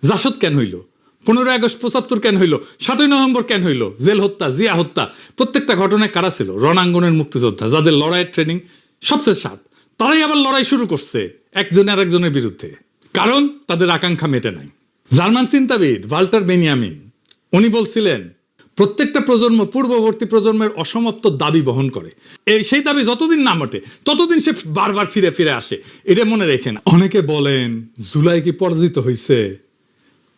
জাসদ কেন হইল, 15 আগস্ট 75 কেন হইল, 7ই নভেম্বর কেন হইল, জেল হত্যা, জিয়া হত্যা, প্রত্যেকটা ঘটনায় কারা ছিল? রণাঙ্গনের মুক্তিযোদ্ধা, যাদের লড়াইয়ের ট্রেনিং সবচেয়ে সাত। তারাই আবার লড়াই শুরু করছে একজন আর একজনের বিরুদ্ধে, কারণ তাদের আকাঙ্ক্ষা মেটে নাই। জার্মান চিন্তাবিদ ভাল্টার বেনিয়ামিন উনি বলছিলেন, প্রত্যেকটা প্রজন্ম পূর্ববর্তী প্রজন্মের অসমাপ্ত দাবি বহন করে, সেই দাবি যতদিন না মোটে ততদিন সে বারবার ফিরে ফিরে আসে। এটা মনে রেখেন। অনেকে বলেন জুলাই কি পরাজিত হয়েছে?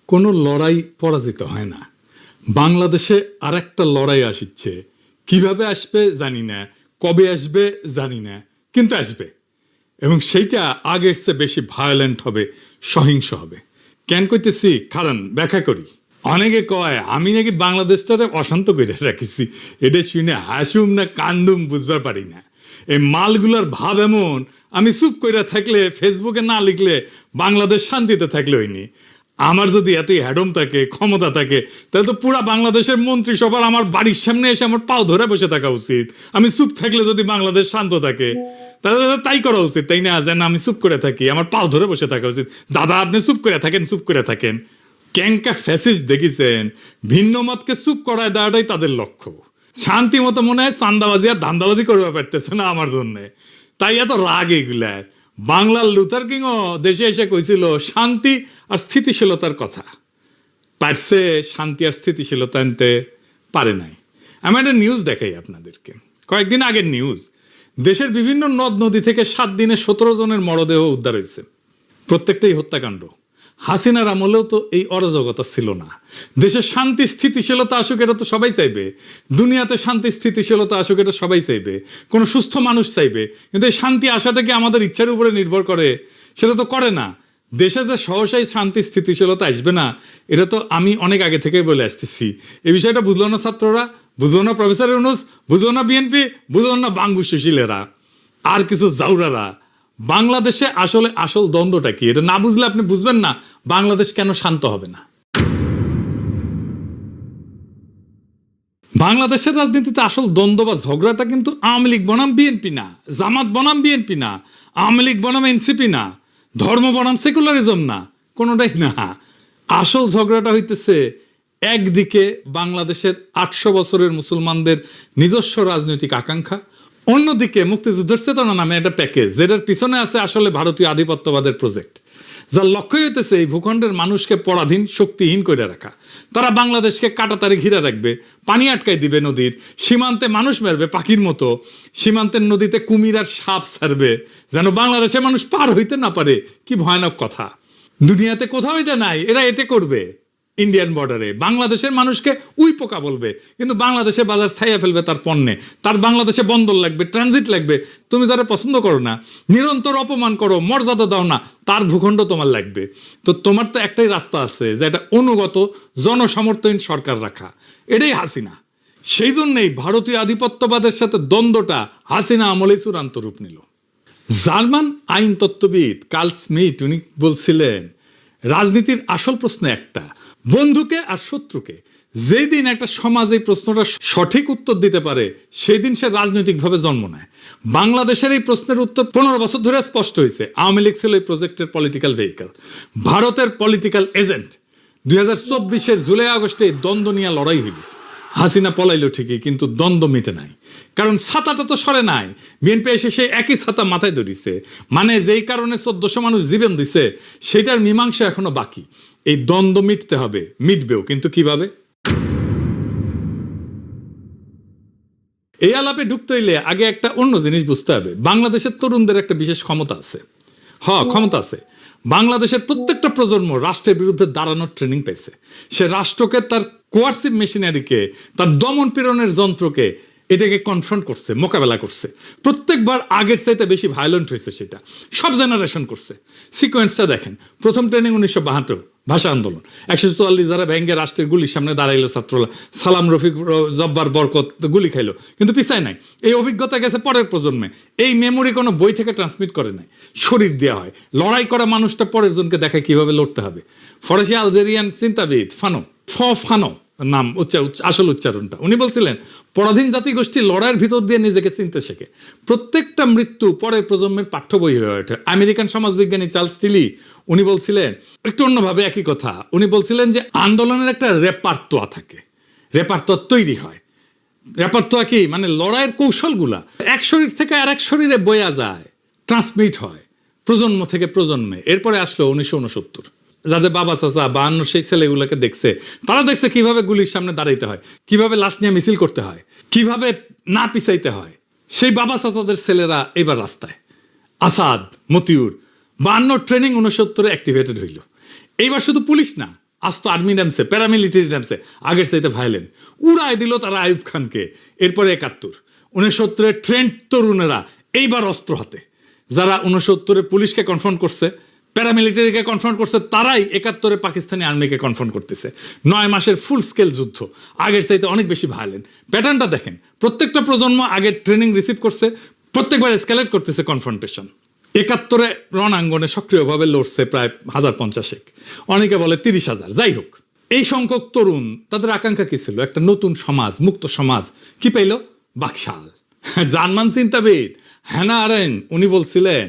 কোনো লড়াই পরাজিত হয় না। বাংলাদেশে আর একটা লড়াই আসছে, কিভাবে আসবে জানি না, কবে আসবে জানি না, কিন্তু আসবে, এবং সেইটা আগের চেয়ে বেশি ভায়োলেন্ট হবে, সহিংস হবে। কেন কইতেছি কারণ ব্যাখ্যা করি। অনেকে কয় আমি নাকি বাংলাদেশটারে অশান্ত করে রাখিছি, এটা শুনে হাসুম না কান্দুম বুঝবার পারি না। এই মালগুলার ভাব এমন, আমি চুপ করে থাকলে, ফেসবুকে না লিখলে বাংলাদেশ শান্তিতে থাকলে হয়নি। আমার যদি এতই হ্যাডম থাকে, ক্ষমতা থাকে, তাহলে তো পুরা বাংলাদেশের মন্ত্রিসভার আমার বাড়ির সামনে এসে আমার পাও ধরে বসে থাকা উচিত। আমি চুপ থাকলে যদি বাংলাদেশ শান্ত থাকে, তাহলে তাই করা উচিত, তাই না? যেন আমি চুপ করে থাকি, আমার পাও ধরে বসে থাকা উচিত। দাদা আপনি চুপ করে থাকেন, চুপ করে থাকেন। ক্যাঙ্কা ফ্যাসিস্ট দেখেছেন, ভিন্ন মতকে চুপ করায় দেওয়াটাই তাদের লক্ষ্য। শান্তি মতো মনে হয় চান্দাবাজি আর ধান্দাবাজি করবে পারতেছে না আমার জন্য, তাই এত রাগ এগুলার। বাংলার লুথার কিংও দেশে এসে কইছিল শান্তি আর স্থিতিশীলতার কথা, পারছে শান্তি আর স্থিতিশীলতা আনতে পারে নাই। আমি একটা নিউজ দেখাই আপনাদেরকে, কয়েকদিন আগের নিউজ। দেশের বিভিন্ন নদ নদী থেকে 7 দিনে 17 জনের মরদেহ উদ্ধার হয়েছে, প্রত্যেকটাই হত্যাকাণ্ড। হাসিনার আমলেও তো এই অরাজকতা ছিল না। দেশে শান্তি স্থিতিশীলতা আসুক, এটা তো সবাই চাইবে। দুনিয়াতে শান্তি স্থিতিশীলতা আসুক, এটা সবাই চাইবে, কোনো সুস্থ মানুষ চাইবে। কিন্তু এই শান্তি আসাটা কি আমাদের ইচ্ছার উপরে নির্ভর করে? সেটা তো করে না। দেশে যে সহসাই শান্তি স্থিতিশীলতা আসবে না, এটা তো আমি অনেক আগে থেকেই বলে আসতেছি। এই বিষয়টা বুঝলো না ছাত্ররা, বুঝলো না প্রফেসর ইউনূস, বুঝলো না বিএনপি, বুঝলো না বাঙ্গু সুশীলেরা আর কিছু জাউরারা। বাংলাদেশে আসলে আসল দ্বন্দ্বটা কি, এটা না বুঝলে আপনি বুঝবেন না বাংলাদেশ কেন শান্ত হবে না। বাংলাদেশের রাজনীতিতে আসল দ্বন্দ্ব বা ঝগড়াটা কিন্তু আওয়ামী লীগ বনাম বিএনপি না, জামাত বনাম বিএনপি না, আওয়ামী লীগ বনাম এনসিপি না, ধর্ম বনাম সেকুলারিজম না, কোনোটাই না। আসল ঝগড়াটা হইতেছে একদিকে বাংলাদেশের 800 বছরের মুসলমানদের নিজস্ব রাজনৈতিক আকাঙ্ক্ষা, অন্যদিকে মুক্তিযুদ্ধের চেতনা নামে একটা প্যাকেজ, যেটার পিছনে আছে আসলে ভারতীয় আধিপত্যবাদের প্রজেক্ট, যার লক্ষ্যই হইতেছে এই ভূখণ্ডের মানুষকে পরাধীন, শক্তিহীন করে রাখা। তারা বাংলাদেশকে কাঁটাতারে ঘিরে রাখবে, পানি আটকাই দিবে নদীর, সীমান্তে মানুষ মারবে পাখির মতো, সীমান্তের নদীতে কুমির আর সাপ ছাড়বে, যেন বাংলাদেশের মানুষ পার হইতে না পারে। কি ভয়ানক কথা! দুনিয়াতে কোথাও এটা নাই। এরা এতে করবে ইন্ডিয়ান বর্ডারে, বাংলাদেশের মানুষকে উই পোকা বলবে, কিন্তু বাংলাদেশে বাজার ছাইয়া ফেলবে তার পণ্যে। তার বাংলাদেশে বন্দর লাগবে, ট্রানজিট লাগবে। তুমি যারা পছন্দ করো না, নিরন্তর অপমান করো, মর্যাদা দাও না, তার ভূখণ্ড তোমার লাগবে। তো তোমার তো একটাই রাস্তা আছে, যে এটা অনুগত জনসমর্থন সরকার রাখা, এটাই হাসিনা। সেই জন্যই ভারতীয় আধিপত্যবাদের সাথে দ্বন্দ্বটা হাসিনা আমলেই চূড়ান্ত রূপ নিল। জার্মান আইন তত্ত্ববিদ কার্ল স্মিথ উনি বলছিলেন, রাজনীতির আসল প্রশ্ন একটা, বন্ধুকে আর শত্রুকে। যেই দিন একটা সমাজ এই প্রশ্নটা সঠিক উত্তর দিতে পারে, সেই দিন সে রাজনৈতিকভাবে জন্ম নেয়। বাংলাদেশের এই প্রশ্নের উত্তর 15 বছর ধরে স্পষ্ট হয়েছে। আওয়ামী লীগ ছিল এই প্রজেক্টের পলিটিক্যাল ভেহিকল, ভারতের পলিটিক্যাল এজেন্ট। 2024-এর জুলাই আগস্টে দ্বন্দ্ব নিয়ে লড়াই হইল। হাসিনা পলাইল ঠিকই, কিন্তু দ্বন্দ্ব মিটে নাই, কারণ ছাতাটা তো সরে নাই। বিএনপি এসে সেই একই ছাতা মাথায় ধরিছে, মানে যেই কারণে 1400 মানুষ জীবন দিছে, সেটার মীমাংসা এখনো বাকি। এই দ্বন্দ্ব মিটতে হবে, মিটবেও, কিন্তু কিভাবে? এই আলাপে ঢুকতে হইলে আগে একটা অন্য জিনিস বুঝতে হবে। বাংলাদেশের তরুণদের একটা বিশেষ ক্ষমতা আছে, ক্ষমতা আছে। বাংলাদেশের প্রত্যেকটা প্রজন্ম রাষ্ট্রের বিরুদ্ধে দাঁড়ানোর ট্রেনিং পেয়েছে। সে রাষ্ট্রকে, তার কোয়ার্সিভ মেশিনারিকে, তার দমন পীড়নের যন্ত্রকে, এটাকে কনফ্রন্ট করছে, মোকাবেলা করছে। প্রত্যেকবার আগের চাইতে বেশি ভায়োলেন্ট হয়েছে, সেটা সব জেনারেশন করছে। সিকোয়েন্সটা দেখেন। প্রথম ট্রেনিং 1972 ভাষা আন্দোলন, 144 যারা ব্যাঙ্গে রাষ্ট্রের গুলির সামনে দাঁড়াইলো ছাত্ররা, সালাম, রফিক, জব্বার, বরকত গুলি খাইলো, কিন্তু পিছায় নাই। এই অভিজ্ঞতা গেছে পরের প্রজন্মে। এই মেমোরি কোনো বই থেকে ট্রান্সমিট করে নাই, শরীর দেওয়া হয়। লড়াই করা মানুষটা পরের জনকে দেখায় কিভাবে লড়তে হবে। ফরাসি আলজেরিয়ান চিন্তাবিদ ফানো নাম আসল উচ্চারণটা। উনি বলছিলেন পরাধীন জাতিগোষ্ঠী লড়াইয়ের ভিতর দিয়ে নিজেকে চিনতে শেখে, প্রত্যেকটা মৃত্যু পরের প্রজন্মের পাঠ্য বই হয়ে ওঠে। আমেরিকান সমাজবিজ্ঞানী চার্লস টিলি উনি বলছিলেন একটু অন্যভাবে একই কথা। উনি বলছিলেন যে আন্দোলনের একটা রেপার্তোয়া থাকে, রেপার্তোয়া তৈরি হয়। রেপার্তোয়া কি মানে লড়াইয়ের কৌশলগুলা এক শরীর থেকে আর এক শরীরে বয়া যায়, ট্রান্সমিট হয় প্রজন্ম থেকে প্রজন্মে। এরপরে আসলো 1969, যাদের বাবা চাচা বা অন্য সেই ছেলেগুলোকে দেখছে, তারা দেখছে কিভাবে গুলির সামনে দাঁড়াইতে হয়, কিভাবে লাশ নিয়ে মিছিল করতে হয়, কিভাবে না পিছাইতে হয়। সেই বাবা চাচাদের ছেলেরা এবার রাস্তায়। আসাদ, মতিউর, 52 ট্রেনিং 69 অ্যাক্টিভেটেড হইল। এইবার শুধু পুলিশ না, আজ তো আর্মি নামছে, প্যারামিলিটারি নামছে, আগের চাইতে ভায়োলেন্ট। উড়াই দিল তারা আইয়ুব খানকে। এরপরে 71, 69 ট্রেন্ড তরুণেরা এইবার অস্ত্র হাতে। যারা 69 পুলিশকে কনফ্রন্ট করছে, প্যারামিলিটারিকে কনফ্রন্ট করছে, তারাই 71 পাকিস্তানি আর্মিকে কনফ্রন্ট করতেছে। 9 মাসের ফুল স্কেল যুদ্ধ, আগের চাইতে অনেক বেশি ভায়োলেন্ট। প্যাটার্নটা দেখেন, প্রত্যেকটা প্রজন্ম আগের ট্রেনিং রিসিভ করছে, প্রত্যেকবার এসকেলেট করতেছে কনফ্রন্টেশন। 71 রণাঙ্গনে সক্রিয়ভাবে লড়ছে প্রায় 1050, অনেকে বলে 30,000। যাই হোক, এই সংখ্যক তরুণ, তাদের আকাঙ্ক্ষা কি ছিল? একটা নতুন সমাজ, মুক্ত সমাজ। কি পাইল? বাকশাল। জার্মান চিন্তাবিদ হ্যানা আরেন্ট উনি বলছিলেন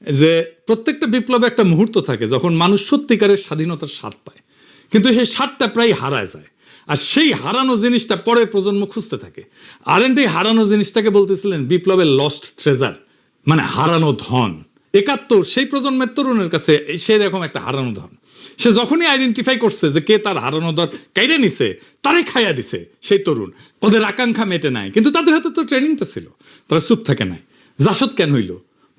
যে প্রত্যেকটা বিপ্লবে একটা মুহূর্ত থাকে যখন মানুষ সত্যিকারের স্বাধীনতার স্বাদ পায়, কিন্তু সেই স্বাদটা প্রায় হারায় যায়। আর সেই হারানো জিনিসটা পরের প্রজন্ম খুঁজতে থাকে। আরেন্ট এই হারানো জিনিসটাকে বলতেছিলেন বিপ্লবের লস্ট ট্রেজার, মানে হারানো ধন। 71 সেই প্রজন্মের তরুণের কাছে সেই রকম একটা হারানো ধন। সে যখনই আইডেন্টিফাই করছে যে কে তার হারানো ধন কাইরে নিছে, তারাই খাইয়া দিছে সেই তরুণ। ওদের আকাঙ্ক্ষা মেটে নাই, কিন্তু তাদের হাতে তো ট্রেনিংটা ছিল, তারা চুপ থাকে নাই। জাসদ কেন হইল?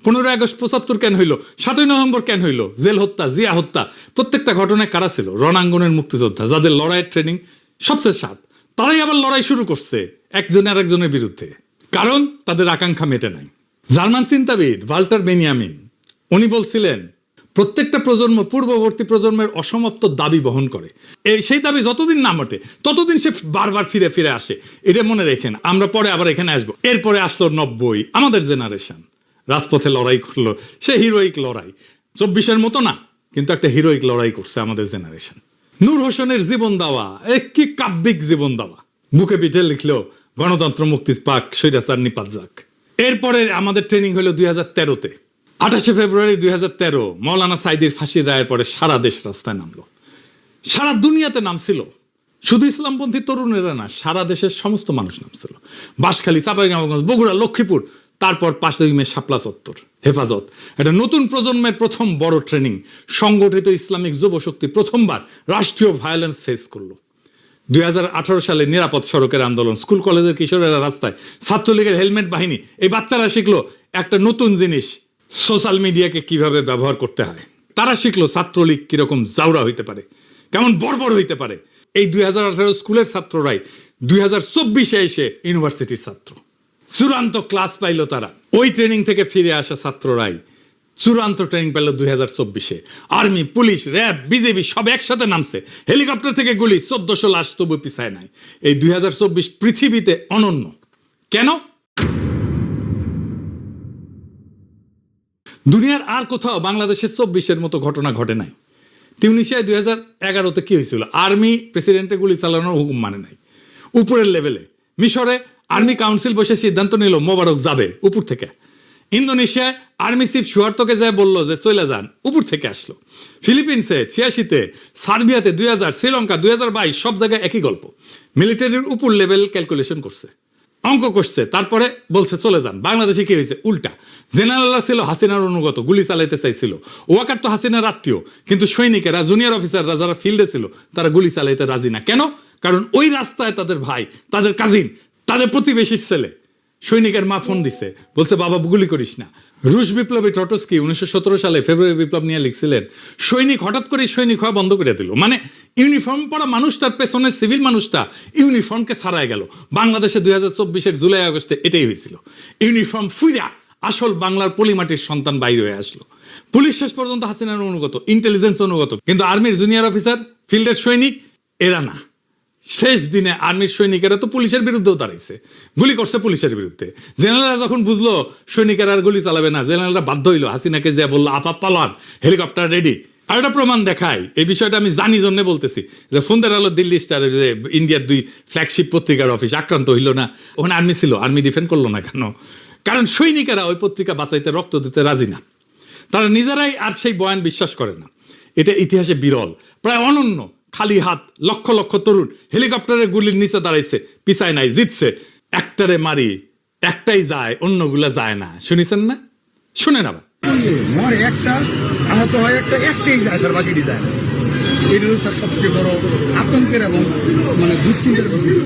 15 আগস্ট 75 কেন হইল? 7 নভেম্বর কেন হইল? জেল হত্যা, জিয়া হত্যা, প্রত্যেকটা ঘটনায় কারা ছিল? রণাঙ্গনের মুক্তিযোদ্ধা, যাদের লড়াইয়ের ট্রেনিং সবচেয়ে সাত। তারাই আবার লড়াই শুরু করছে একজনের আরেকজনের বিরুদ্ধে, কারণ তাদের আকাঙ্ক্ষা মেটে নাই। জার্মান চিন্তাবিদ ভাল্টার বেনিয়ামিন উনি বলছিলেন প্রত্যেকটা প্রজন্ম পূর্ববর্তী প্রজন্মের অসমাপ্ত দাবি বহন করে। সেই দাবি যতদিন না মটে ততদিন সে বারবার ফিরে ফিরে আসে। এটা মনে রেখেন, আমরা পরে আবার এখানে আসবো। এরপরে আসলো 90, আমাদের জেনারেশন রাজপথে লড়াই করলো। সে হিরোইক লড়াই, 24-এর মতো না, কিন্তু একটা হিরোইক লড়াই করছে আমাদের জেনারেশন। নূর হোসেনের জীবন দেওয়া, কি কাব্যিক জীবন দেওয়া, বুকে পিঠে লিখলো গণতন্ত্র মুক্তি পাক, স্বৈরাচার নিপাত যাক। এরপরে আমাদের ট্রেনিং হলো 2013-তে। 28 ফেব্রুয়ারি 2013 মৌলানা সাইদির ফাঁসির রায়ের পরে সারা দেশ রাস্তায় নামলো, সারা দুনিয়াতে নামছিল। শুধু ইসলামপন্থী তরুণেরা না, সারা দেশের সমস্ত মানুষ নামছিল। বাঁশখালী, চাঁপাইনবাবগঞ্জ, বগুড়া, লক্ষ্মীপুর, তারপর 5 মে শাপলা চত্বর, হেফাজত। একটা নতুন প্রজন্মের প্রথম বড় ট্রেনিং। সংগঠিত ইসলামিক যুবশক্তি প্রথমবার রাষ্ট্রীয় ভায়োলেন্স ফেস করলো। 2018 সালে নিরাপদ সড়কের আন্দোলন, স্কুল কলেজের কিশোরেরা রাস্তায়, ছাত্রলীগের হেলমেট বাহিনী, এই বাচ্চারা শিখলো একটা নতুন জিনিস, সোশ্যাল মিডিয়াকে কিভাবে ব্যবহার করতে হয়। তারা শিখলো ছাত্রলীগ কিরকম জাউরা হইতে পারে, কেমন বর্বর হইতে পারে। এই 2018 স্কুলের ছাত্ররাই 2024-এ এসে ইউনিভার্সিটির ছাত্র। চূড়ান্ত ক্লাস পাইল তারা। ওই ট্রেনিং থেকে ফিরে আসা ছাত্ররাই চূড়ান্ত ট্রেনিং পেল 2024-এ। আর্মি, পুলিশ, র্যাব, বিজেপি সব একসাথে নামছে। হেলিকপ্টার থেকে গুলি, 1400 লাশ তবু পিছায় নাই। এই 2024 পৃথিবীতে অনন্য। কেন? দুনিয়ার আর কোথাও বাংলাদেশের 24-এর মতো ঘটনা ঘটে নাই। তিউনিসিয়ায় 2011-তে কি হয়েছিল? আর্মি প্রেসিডেন্টে গুলি চালানোর হুকুম মানে নাই উপরের লেভেলে। মিশরে আর্মি কাউন্সিল বসে সিদ্ধান্ত নিল মোবারক যাবে উপর থেকে। ইন্দোনেশিয়ায় আর্মি চিফ সুহার্তোকে যায় বললো যে চলে যান, উপর থেকে আসলো। ফিলিপিন্সে 86-তে, সার্বিয়াতে 2000, শ্রীলঙ্কা 2022, সব জায়গায় একই গল্প। মিলিটারির উপর লেভেল ক্যালকুলেশন করছে, অঙ্ক করছে, তারপরে বলছে চলে যান। বাংলাদেশে কি হয়েছে? উল্টা। জেনারেলরা ছিল হাসিনার অনুগত, গুলি চালাইতে চাইছিল। ওয়াকার তো হাসিনার আত্মীয়, কিন্তু সৈনিকেরা, জুনিয়র অফিসাররা যারা ফিল্ডে ছিল, তারা গুলি চালাইতে রাজি না। কেন? কারণ ওই রাস্তায় তাদের ভাই, তাদের কাজিন, তাদের প্রতিবেশীর ছেলে। সৈনিকের মা ফোন দিছে, বলছে বাবা গুলি করিস না। রুশ বিপ্লবী ট্রটস্কি 1917 সালে ফেব্রুয়ারি বিপ্লব নিয়ে লিখছিলেন, সৈনিক হঠাৎ করে সৈনিক হওয়া বন্ধ করে দিল। মানে ইউনিফর্ম পরা মানুষটার পেছনের সিভিল মানুষটা ইউনিফর্মকে ছাড়াই গেল। বাংলাদেশে 2024-এর জুলাই আগস্টে এটাই হয়েছিল। ইউনিফর্ম ফুইরা আসল বাংলার পলিমাটির সন্তান বাইরে হয়ে আসলো। পুলিশ শেষ পর্যন্ত হাসিনার অনুগত, ইন্টেলিজেন্স অনুগত, কিন্তু আর্মির জুনিয়র অফিসার, ফিল্ডের সৈনিক, এরা না। শেষ দিনে আর্মির সৈনিকেরা তো পুলিশের বিরুদ্ধেও দাঁড়াইছে, গুলি করছে পুলিশের বিরুদ্ধে। জেনারেলরা যখন বুঝলো সৈনিকেরা আর গুলি চালাবে না, জেনারেলরা বাধ্য হইলো, হাসিনাকে যে বললো আপা পালান, হেলিকপ্টার রেডি, আর একটা প্রমাণ দেখাই, এই বিষয়টা আমি জানি জন্য বলতেছি, যে ফোনদের আলো দিল্লি স্টারের যে ইন্ডিয়ার 2 ফ্ল্যাগশিপ পত্রিকার অফিস আক্রান্ত হইল না, ওখানে আর্মি ছিল, আর্মি ডিফেন্ড করলো না কেন? কারণ সৈনিকেরা ওই পত্রিকা বাঁচাইতে রক্ত দিতে রাজি না, তারা নিজেরাই আর সেই বয়ান বিশ্বাস করে না। এটা ইতিহাসে বিরল, প্রায় অনন্য। খালি হাত লক্ষ লক্ষ তরুণ হেলিকপ্টারের গুলির নিচে দাঁড়াইছে, পিছায় নাই, জিতছে। একটারে মারি একটাই যায়, অন্যগুলা যায় না। শুনেছেন না? শুনেন আবার। মরে একটা, আহত হয় একটা, একটাই যায় স্যার, বাকি যায় না। এটি হচ্ছে স্যার সবচেয়ে বড় আতঙ্কের এবং দুশ্চিন্তার বিষয়।